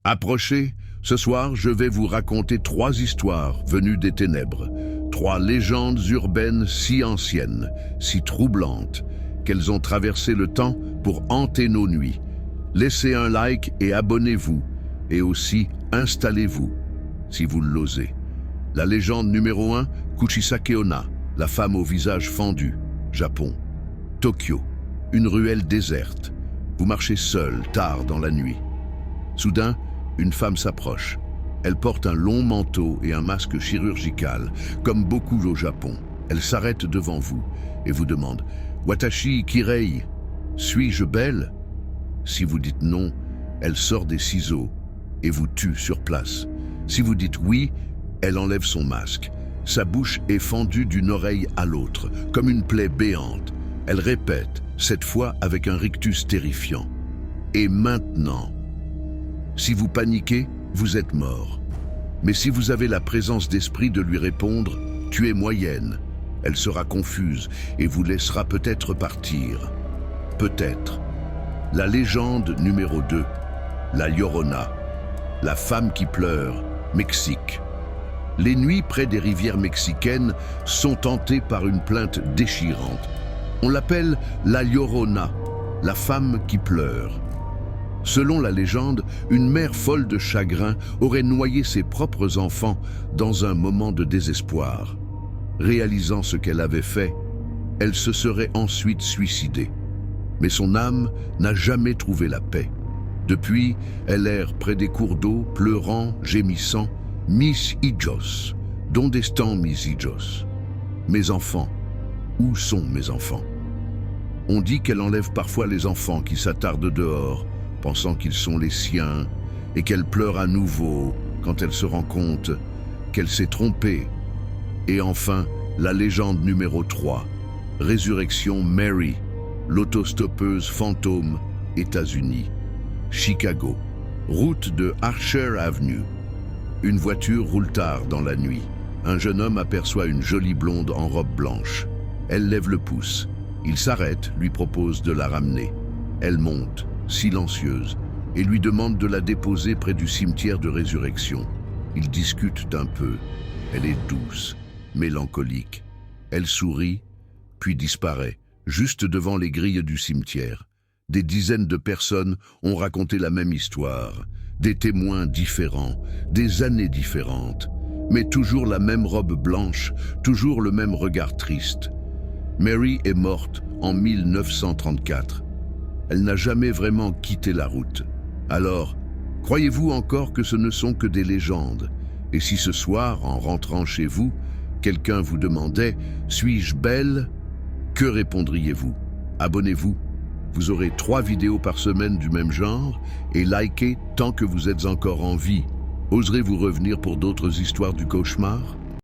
Approchez, ce soir je vais vous raconter 3 histoires venues des ténèbres, 3 légendes urbaines si anciennes, si troublantes, qu'elles ont traversé le temps pour hanter nos nuits. Laissez un like et abonnez-vous, et aussi installez-vous, si vous l'osez. La légende numéro 1, Kuchisake Onna, la femme au visage fendu, Japon. Tokyo, une ruelle déserte. Vous marchez seul, tard dans la nuit. Soudain, une femme s'approche. Elle porte un long manteau et un masque chirurgical, comme beaucoup au Japon. Elle s'arrête devant vous et vous demande « Watashi kirei, suis-je belle ?» Si vous dites non, elle sort des ciseaux et vous tue sur place. Si vous dites oui, elle enlève son masque. Sa bouche est fendue d'une oreille à l'autre, comme une plaie béante. Elle répète, cette fois avec un rictus terrifiant. « Et maintenant ?» Si vous paniquez, vous êtes mort. Mais si vous avez la présence d'esprit de lui répondre « Tu es moyenne », elle sera confuse et vous laissera peut-être partir. Peut-être. La légende numéro 2, la Llorona, la femme qui pleure, Mexique. Les nuits près des rivières mexicaines sont hantées par une plainte déchirante. On l'appelle la Llorona, la femme qui pleure. Selon la légende, une mère folle de chagrin aurait noyé ses propres enfants dans un moment de désespoir. Réalisant ce qu'elle avait fait, elle se serait ensuite suicidée. Mais son âme n'a jamais trouvé la paix. Depuis, elle erre près des cours d'eau, pleurant, gémissant, « Mis hijos, donde están mis hijos ?» Mes enfants, où sont mes enfants? On dit qu'elle enlève parfois les enfants qui s'attardent dehors, pensant qu'ils sont les siens, et qu'elle pleure à nouveau quand elle se rend compte qu'elle s'est trompée. Et enfin, la légende numéro 3, Résurrection Mary, l'autostoppeuse fantôme, États-Unis. Chicago, route de Archer Avenue. Une voiture roule tard dans la nuit. Un jeune homme aperçoit une jolie blonde en robe blanche. Elle lève le pouce. Il s'arrête, lui propose de la ramener. Elle monte, silencieuse, et lui demande de la déposer près du cimetière de Résurrection. Ils discutent un peu. Elle est douce, mélancolique. Elle sourit, puis disparaît, juste devant les grilles du cimetière. Des dizaines de personnes ont raconté la même histoire, des témoins différents, des années différentes, mais toujours la même robe blanche, toujours le même regard triste. Mary est morte en 1934. Elle n'a jamais vraiment quitté la route. Alors, croyez-vous encore que ce ne sont que des légendes? Et si ce soir, en rentrant chez vous, quelqu'un vous demandait « Suis-je belle ?» Que répondriez-vous? Abonnez-vous. Vous aurez 3 vidéos par semaine du même genre et likez tant que vous êtes encore en vie. Oserez-vous revenir pour d'autres histoires du cauchemar?